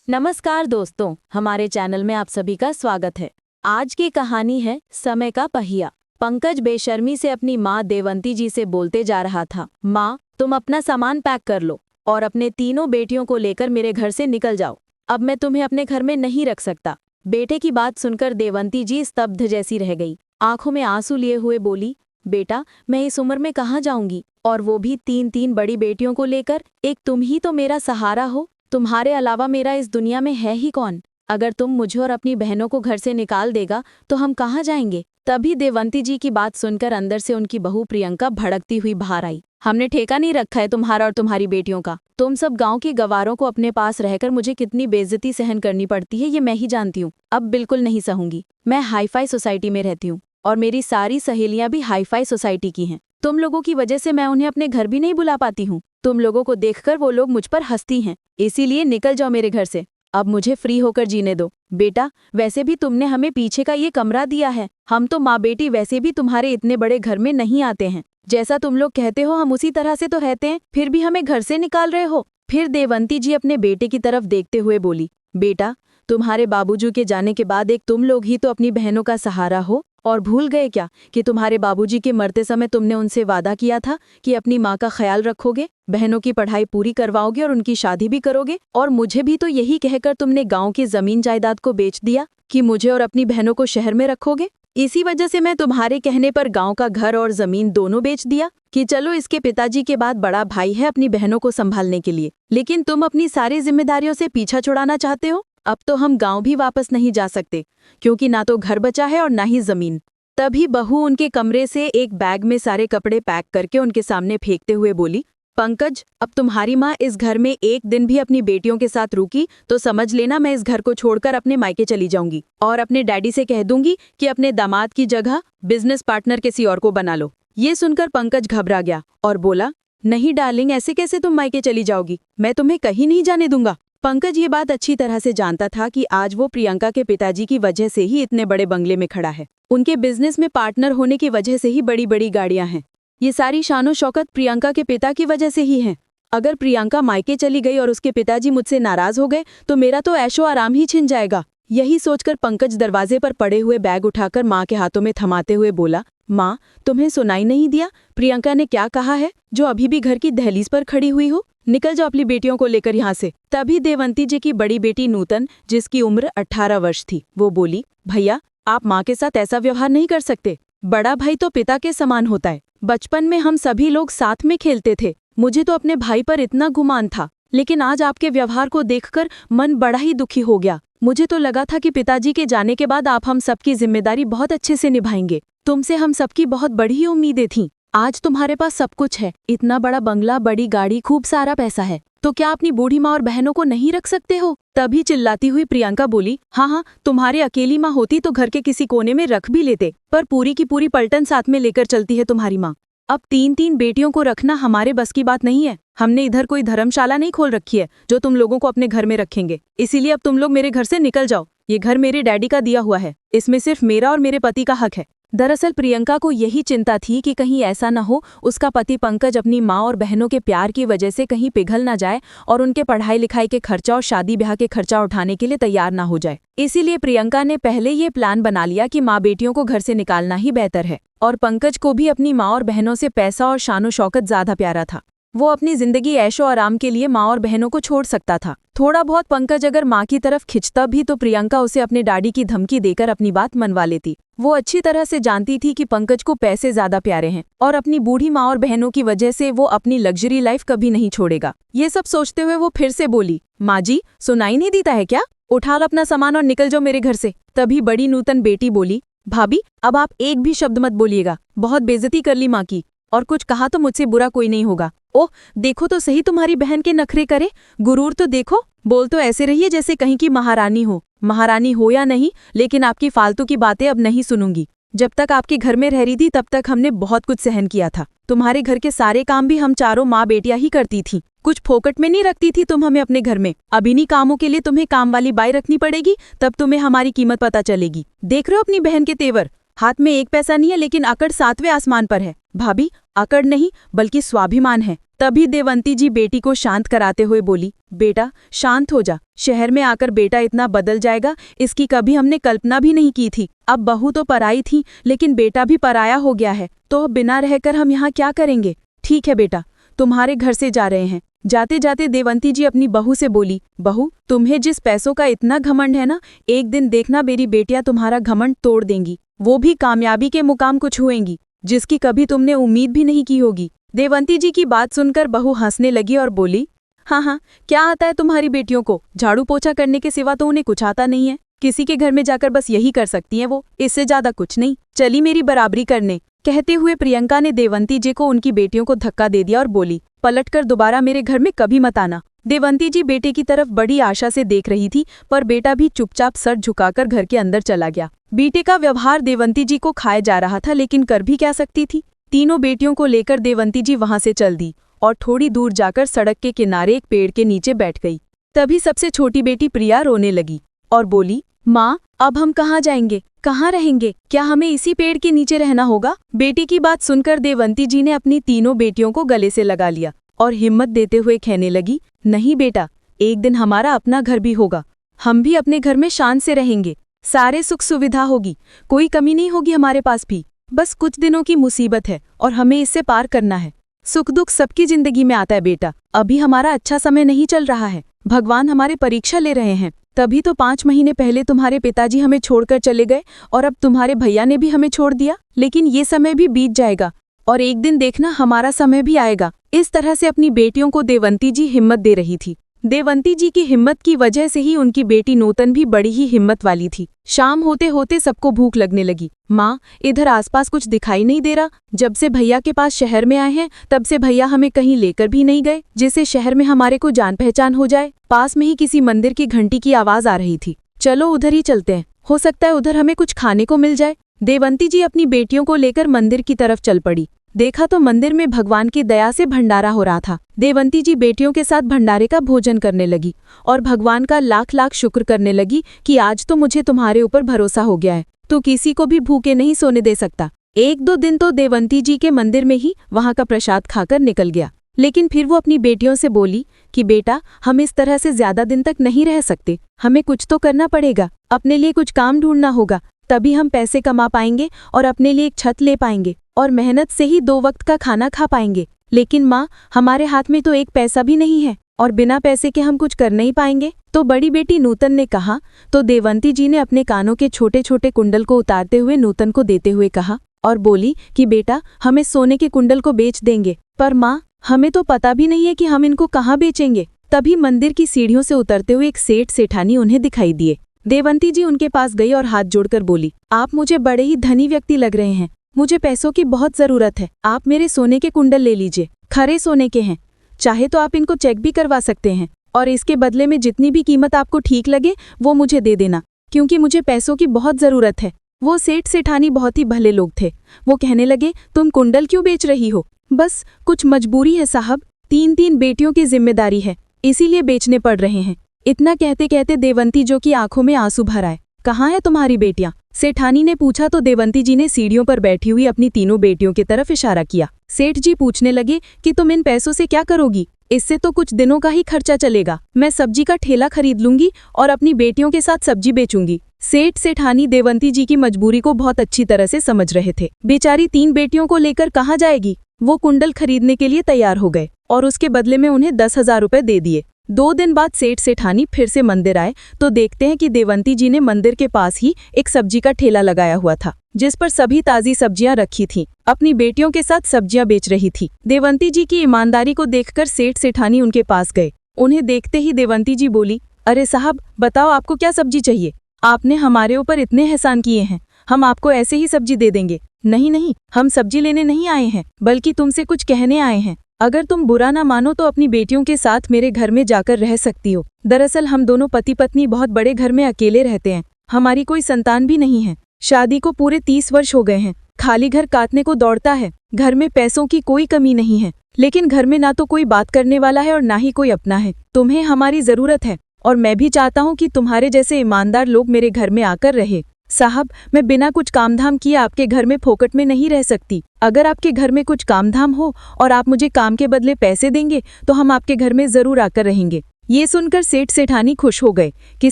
नमस्कार दोस्तों, हमारे चैनल में आप सभी का स्वागत है। आज की कहानी है समय का पहिया। पंकज बेशर्मी से अपनी माँ देवंती जी से बोलते जा रहा था, माँ तुम अपना सामान पैक कर लो और अपने तीनों बेटियों को लेकर मेरे घर से निकल जाओ। अब मैं तुम्हें अपने घर में नहीं रख सकता। बेटे की बात सुनकर देवंती जी स्तब्ध जैसी रह गई। आंखों में आंसू लिए हुए बोली, बेटा मैं इस उम्र में कहाँ जाऊंगी, और वो भी तीन तीन बड़ी बेटियों को लेकर। एक तुम ही तो मेरा सहारा हो, तुम्हारे अलावा मेरा इस दुनिया में है ही कौन। अगर तुम मुझे और अपनी बहनों को घर से निकाल देगा तो हम कहाँ जाएंगे। तभी देवंती जी की बात सुनकर अंदर से उनकी बहू प्रियंका भड़कती हुई बाहर आई। हमने ठेका नहीं रखा है तुम्हारा और तुम्हारी बेटियों का। तुम सब गांव के गवारों को अपने पास रहकर मुझे कितनी बेइज्जती सहन करनी पड़ती है ये मैं ही जानती हूँ। अब बिल्कुल नहीं सहूंगी। मैं हाईफाई सोसाइटी में रहती हूँ और मेरी सारी सहेलियां भी हाईफाई सोसाइटी की हैं। तुम लोगों की वजह से मैं उन्हें अपने घर भी नहीं बुला पाती हूँ। तुम लोगों को देखकर वो लोग मुझ पर हंसती हैं, इसीलिए निकल जाओ मेरे घर से। अब मुझे फ्री होकर जीने दो। बेटा वैसे भी तुमने हमें पीछे का ये कमरा दिया है। हम तो माँ बेटी वैसे भी तुम्हारे इतने बड़े घर में नहीं आते हैं। जैसा तुम लोग कहते हो हम उसी तरह से तो रहते हैं, फिर भी हमें घर से निकाल रहे हो। फिर देवंती जी अपने बेटे की तरफ देखते हुए बोली, बेटा तुम्हारे बाबूजी के जाने के बाद एक तुम लोग ही तो अपनी बहनों का सहारा हो, और भूल गए क्या कि तुम्हारे बाबूजी के मरते समय तुमने उनसे वादा किया था कि अपनी माँ का ख्याल रखोगे, बहनों की पढ़ाई पूरी करवाओगे और उनकी शादी भी करोगे। और मुझे भी तो यही कहकर तुमने गांव की जमीन जायदाद को बेच दिया कि मुझे और अपनी बहनों को शहर में रखोगे। इसी वजह से मैं तुम्हारे कहने पर गांव का घर और जमीन दोनों बेच दिया कि चलो इसके पिताजी के बाद बड़ा भाई है अपनी बहनों को संभालने के लिए। लेकिन तुम अपनी सारी जिम्मेदारियों से पीछा छुड़ाना चाहते हो। अब तो हम गांव भी वापस नहीं जा सकते, क्योंकि ना तो घर बचा है और ना ही जमीन। तभी बहू उनके कमरे से एक बैग में सारे कपड़े पैक करके उनके सामने फेंकते हुए बोली, पंकज अब तुम्हारी माँ इस घर में एक दिन भी अपनी बेटियों के साथ रुकी तो समझ लेना मैं इस घर को छोड़कर अपने मायके चली जाऊंगी और अपने डैडी से कह दूंगी कि अपने दामाद की जगह बिजनेस पार्टनर किसी और को बना लो। ये सुनकर पंकज घबरा गया और बोला, नहीं डार्लिंग, ऐसे कैसे तुम मायके चली जाओगी, मैं तुम्हें कहीं नहीं जाने दूंगा। पंकज ये बात अच्छी तरह से जानता था कि आज वो प्रियंका के पिताजी की वजह से ही इतने बड़े बंगले में खड़ा है। उनके बिजनेस में पार्टनर होने की वजह से ही बड़ी बड़ी गाड़ियां हैं। ये सारी शानो शौकत प्रियंका के पिता की वजह से ही है। अगर प्रियंका मायके चली गई और उसके पिताजी मुझसे नाराज हो गए तो मेरा तो ऐशो आराम ही छिन जाएगा। यही सोचकर पंकज दरवाजे पर पड़े हुए बैग उठाकर माँ के हाथों में थमाते हुए बोला, माँ तुम्हें सुनाई नहीं दिया प्रियंका ने क्या कहा है, जो अभी भी घर की दहलीज पर खड़ी हुई हो। निकल जाओ अपनी बेटियों को लेकर यहाँ से। तभी देवंती जी की बड़ी बेटी नूतन, जिसकी उम्र 18 वर्ष थी, वो बोली, भैया आप माँ के साथ ऐसा व्यवहार नहीं कर सकते। बड़ा भाई तो पिता के समान होता है। बचपन में हम सभी लोग साथ में खेलते थे। मुझे तो अपने भाई पर इतना गुमान था, लेकिन आज आपके व्यवहार को देखकर मन बड़ा ही दुखी हो गया। मुझे तो लगा था कि पिताजी के जाने के बाद आप हम सबकी जिम्मेदारी बहुत अच्छे से निभाएंगे। तुमसे हम सबकी बहुत बड़ी उम्मीदें थीं। आज तुम्हारे पास सब कुछ है, इतना बड़ा बंगला, बड़ी गाड़ी, खूब सारा पैसा है, तो क्या अपनी बूढ़ी माँ और बहनों को नहीं रख सकते हो। तभी चिल्लाती हुई प्रियंका बोली, हाँ, तुम्हारे अकेली माँ होती तो घर के किसी कोने में रख भी लेते, पर पूरी की पूरी पलटन साथ में लेकर चलती है तुम्हारी माँ। अब तीन तीन बेटियों को रखना हमारे बस की बात नहीं है। हमने इधर कोई धर्मशाला नहीं खोल रखी है जो तुम लोगों को अपने घर में रखेंगे। इसीलिए अब तुम लोग मेरे घर से निकल जाओ। ये घर मेरे डैडी का दिया हुआ है, इसमें सिर्फ मेरा और मेरे पति का हक है। दरअसल प्रियंका को यही चिंता थी कि कहीं ऐसा न हो उसका पति पंकज अपनी माँ और बहनों के प्यार की वजह से कहीं पिघल ना जाए और उनके पढ़ाई लिखाई के खर्चा और शादी ब्याह के खर्चा उठाने के लिए तैयार ना हो जाए। इसीलिए प्रियंका ने पहले ये प्लान बना लिया कि माँ बेटियों को घर से निकालना ही बेहतर है, और पंकज को भी अपनी माँ और बहनों से पैसा और शानो शौकत ज्यादा प्यारा था। वो अपनी जिंदगी ऐशो आराम के लिए माँ और बहनों को छोड़ सकता था। थोड़ा बहुत पंकज अगर माँ की तरफ खिंचता भी तो प्रियंका उसे अपने डैडी की धमकी देकर अपनी बात मनवा लेती। वो अच्छी तरह से जानती थी कि पंकज को पैसे ज्यादा प्यारे हैं और अपनी बूढ़ी माँ और बहनों की वजह से वो अपनी लग्जरी लाइफ कभी नहीं छोड़ेगा। ये सब सोचते हुए वो फिर से बोली, माँ जी सुनाई नहीं देता है क्या, उठा लो अपना सामान और निकल जाओ मेरे घर से। तभी बड़ी नूतन बेटी बोली, भाभी अब आप एक भी शब्द मत बोलिएगा, बहुत बेइज्जती कर ली माँ की, और कुछ कहा तो मुझसे बुरा कोई नहीं होगा। ओह देखो तो सही तुम्हारी बहन के नखरे करे, गुरूर तो देखो, बोल तो ऐसे रहिए जैसे कहीं की महारानी हो। महारानी हो या नहीं, लेकिन आपकी फालतू की बातें अब नहीं सुनूंगी। जब तक आपके घर में रह रही थी तब तक हमने बहुत कुछ सहन किया था। तुम्हारे घर के सारे काम भी हम चारों माँ बेटियां ही करती थी, कुछ फोकट में नहीं रखती थी तुम हमें अपने घर में। अब इन्हीं कामों के लिए तुम्हें काम वाली बाई रखनी पड़ेगी, तब तुम्हें हमारी कीमत पता चलेगी। देख रहे हो अपनी बहन के तेवर, हाथ में एक पैसा नहीं है लेकिन अकड़ 7वें आसमान पर है। भाभी अकड़ नहीं बल्कि स्वाभिमान है। तभी देवंती जी बेटी को शांत कराते हुए बोली, बेटा शांत हो जा। शहर में आकर बेटा इतना बदल जाएगा, इसकी कभी हमने कल्पना भी नहीं की थी। अब बहू तो पराई थी, लेकिन बेटा भी पराया हो गया है, तो अब बिना रहकर हम यहाँ क्या करेंगे। ठीक है बेटा, तुम्हारे घर से जा रहे हैं। जाते जाते देवंती जी अपनी बहू से बोली, बहू तुम्हें जिस पैसों का इतना घमंड है ना, एक दिन देखना मेरी बेटियां तुम्हारा घमंड तोड़ देंगी, वो भी कामयाबी के मुकाम को छुएंगी, जिसकी कभी तुमने उम्मीद भी नहीं की होगी। देवंती जी की बात सुनकर बहू हंसने लगी और बोली, हाँ, क्या आता है तुम्हारी बेटियों को, झाड़ू पोछा करने के सिवा तो उन्हें कुछ आता नहीं है। किसी के घर में जाकर बस यही कर सकती हैं वो, इससे ज्यादा कुछ नहीं। चली मेरी बराबरी करने। कहते हुए प्रियंका ने देवंती जी को उनकी बेटियों को धक्का दे दिया और बोली, पलटकर दोबारा मेरे घर में कभी मत आना। देवंती जी बेटे की तरफ बड़ी आशा से देख रही थी, पर बेटा भी चुपचाप सर झुकाकर घर के अंदर चला गया। बेटे का व्यवहार देवंती जी को खाए जा रहा था, लेकिन कर भी क्या सकती थी। तीनों बेटियों को लेकर देवंती जी वहां से चल दी और थोड़ी दूर जाकर सड़क के किनारे एक पेड़ के नीचे बैठ गई। तभी सबसे छोटी बेटी प्रिया रोने लगी और बोली, माँ अब हम कहाँ जाएंगे, कहाँ रहेंगे, क्या हमें इसी पेड़ के नीचे रहना होगा। बेटी की बात सुनकर देवंती जी ने अपनी तीनों बेटियों को गले से लगा लिया और हिम्मत देते हुए कहने लगी, नहीं बेटा, एक दिन हमारा अपना घर भी होगा, हम भी अपने घर में शान से रहेंगे, सारे सुख सुविधा होगी, कोई कमी नहीं होगी हमारे पास भी। बस कुछ दिनों की मुसीबत है और हमें इससे पार करना है। सुख दुख सबकी जिंदगी में आता है बेटा, अभी हमारा अच्छा समय नहीं चल रहा है, भगवान हमारे परीक्षा ले रहे हैं। तभी तो 5 महीने पहले तुम्हारे पिताजी हमें छोड़कर चले गए और अब तुम्हारे भैया ने भी हमें छोड़ दिया, लेकिन ये समय भी बीत जाएगा और एक दिन देखना हमारा समय भी आएगा। इस तरह से अपनी बेटियों को देवंती जी हिम्मत दे रही थी। देवंती जी की हिम्मत की वजह से ही उनकी बेटी नूतन भी बड़ी ही हिम्मत वाली थी। शाम होते होते सबको भूख लगने लगी। माँ इधर आसपास कुछ दिखाई नहीं दे रहा, जब से भैया के पास शहर में आए हैं तब से भैया हमें कहीं लेकर भी नहीं गए, जिससे शहर में हमारे को जान पहचान हो जाए। पास में ही किसी मंदिर की घंटी की आवाज आ रही थी, चलो उधर ही चलते हैं, हो सकता है उधर हमें कुछ खाने को मिल जाए। देवंती जी अपनी बेटियों को लेकर मंदिर की तरफ चल पड़ी। देखा तो मंदिर में भगवान की दया से भंडारा हो रहा था। देवंती जी बेटियों के साथ भंडारे का भोजन करने लगी और भगवान का लाख लाख शुक्र करने लगी कि आज तो मुझे तुम्हारे ऊपर भरोसा हो गया है, तो किसी को भी भूखे नहीं सोने दे सकता। 1-2 दिन तो देवंती जी के मंदिर में ही वहां का प्रसाद खाकर निकल गया, लेकिन फिर वो अपनी बेटियों से बोली कि बेटा हम इस तरह से ज्यादा दिन तक नहीं रह सकते, हमें कुछ तो करना पड़ेगा, अपने लिए कुछ काम ढूंढना होगा, तभी हम पैसे कमा पाएंगे और अपने लिए एक छत ले पाएंगे और मेहनत से ही 2 वक्त का खाना खा पाएंगे। लेकिन माँ हमारे हाथ में तो 1 पैसा भी नहीं है और बिना पैसे के हम कुछ कर नहीं पाएंगे। तो बड़ी बेटी नूतन ने कहा, तो देवंती जी ने अपने कानों के छोटे छोटे कुंडल को उतारते हुए नूतन को देते हुए कहा और बोली कि बेटा हमें सोने के कुंडल को बेच देंगे, पर माँ हमें तो पता भी नहीं है कि हम इनको कहाँ बेचेंगे। तभी मंदिर की सीढ़ियों से उतरते हुए एक सेठ सेठानी उन्हें दिखाई दिए। देवंती जी उनके पास गई और हाथ जोड़कर बोली, आप मुझे बड़े ही धनी व्यक्ति लग रहे हैं, मुझे पैसों की बहुत जरूरत है, आप मेरे सोने के कुंडल ले लीजिए, खरे सोने के हैं, चाहे तो आप इनको चेक भी करवा सकते हैं और इसके बदले में जितनी भी कीमत आपको ठीक लगे वो मुझे दे देना, क्योंकि मुझे पैसों की बहुत जरूरत है। वो सेठ सेठानी बहुत ही भले लोग थे। वो कहने लगे, तुम कुंडल क्यों बेच रही हो? बस कुछ मजबूरी है साहब, 3 बेटियों की जिम्मेदारी है, इसीलिए बेचने पड़ रहे हैं। इतना कहते कहते देवंती जो की आंखों में आंसू भर आए। कहाँ है तुम्हारी बेटियां? सेठानी ने पूछा तो देवंती जी ने सीढ़ियों पर बैठी हुई अपनी तीनों बेटियों की तरफ इशारा किया। सेठ जी पूछने लगे कि तुम इन पैसों से क्या करोगी? इससे तो कुछ दिनों का ही खर्चा चलेगा, मैं सब्जी का ठेला खरीद लूंगी और अपनी बेटियों के साथ सब्जी बेचूंगी। सेठ सेठानी देवंती जी की मजबूरी को बहुत अच्छी तरह से समझ रहे थे। बेचारी 3 बेटियों को लेकर कहाँ जाएगी? वो कुंडल खरीदने के लिए तैयार हो गए और उसके बदले में उन्हें 10,000 रुपए दे दिए। 2 दिन बाद सेठ सेठानी फिर से मंदिर आए तो देखते हैं कि देवंती जी ने मंदिर के पास ही एक सब्जी का ठेला लगाया हुआ था, जिस पर सभी ताजी सब्जियां रखी थीं। अपनी बेटियों के साथ सब्जियां बेच रही थी। देवंती जी की ईमानदारी को देखकर सेठ सेठानी उनके पास गए। उन्हें देखते ही देवंती जी बोली, अरे साहब बताओ आपको क्या सब्जी चाहिए? आपने हमारे ऊपर इतने एहसान किए हैं, हम आपको ऐसे ही सब्जी दे देंगे। नहीं, हम सब्जी लेने नहीं आए हैं, बल्कि तुमसे कुछ कहने आए हैं। अगर तुम बुरा ना मानो तो अपनी बेटियों के साथ मेरे घर में जाकर रह सकती हो। दरअसल हम दोनों पति पत्नी बहुत बड़े घर में अकेले रहते हैं, हमारी कोई संतान भी नहीं है। शादी को पूरे 30 वर्ष हो गए हैं, खाली घर काटने को दौड़ता है। घर में पैसों की कोई कमी नहीं है, लेकिन घर में ना तो कोई बात करने वाला है और ना ही कोई अपना है। तुम्हें हमारी जरूरत है और मैं भी चाहता हूँ कि तुम्हारे जैसे ईमानदार लोग मेरे घर में आकर रहे। साहब, मैं बिना कुछ कामधाम किए आपके घर में फोकट में नहीं रह सकती। अगर आपके घर में कुछ कामधाम हो और आप मुझे काम के बदले पैसे देंगे तो हम आपके घर में जरूर आकर रहेंगे। ये सुनकर सेठ सेठानी खुश हो गए कि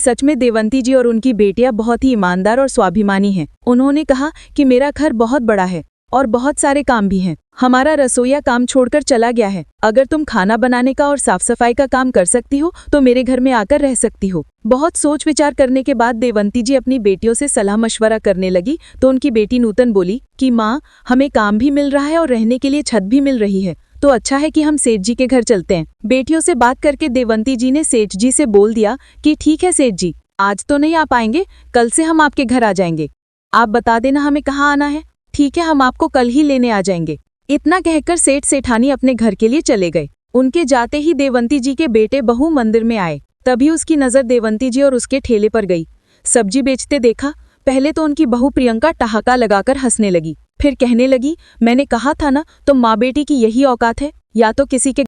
सच में देवंती जी और उनकी बेटियां बहुत ही ईमानदार और स्वाभिमानी हैं। उन्होंने कहा कि मेरा घर बहुत बड़ा है और बहुत सारे काम भी हैं। हमारा रसोईया काम छोड़कर चला गया है। अगर तुम खाना बनाने का और साफ सफाई का काम कर सकती हो तो मेरे घर में आकर रह सकती हो। बहुत सोच विचार करने के बाद देवंती जी अपनी बेटियों से सलाह मशवरा करने लगी तो उनकी बेटी नूतन बोली कि माँ, हमें काम भी मिल रहा है और रहने के लिए छत भी मिल रही है, तो अच्छा है कि हम सेठ जी के घर चलते हैं। बेटियों से बात करके देवंती जी ने सेठ जी से बोल दिया कि ठीक है सेठ जी, आज तो नहीं आ पाएंगे, कल से हम आपके घर आ जाएंगे। आप बता देना हमें कहाँ आना है। ठीक है, हम आपको कल ही लेने आ जाएंगे। इतना कहकर सेठ सेठानी अपने घर के लिए चले गए। उनके जाते ही देवंती जी के बेटे बहू मंदिर में आए। तभी उसकी नजर देवंती जी और उसके ठेले पर गई। सब्जी बेचते देखा। पहले तो उनकी बहू प्रियंका ठहाका लगाकर हंसने लगी, फिर कहने लगी, मैंने कहा था ना, तो माँ बेटी की यही औकात है, या तो किसी के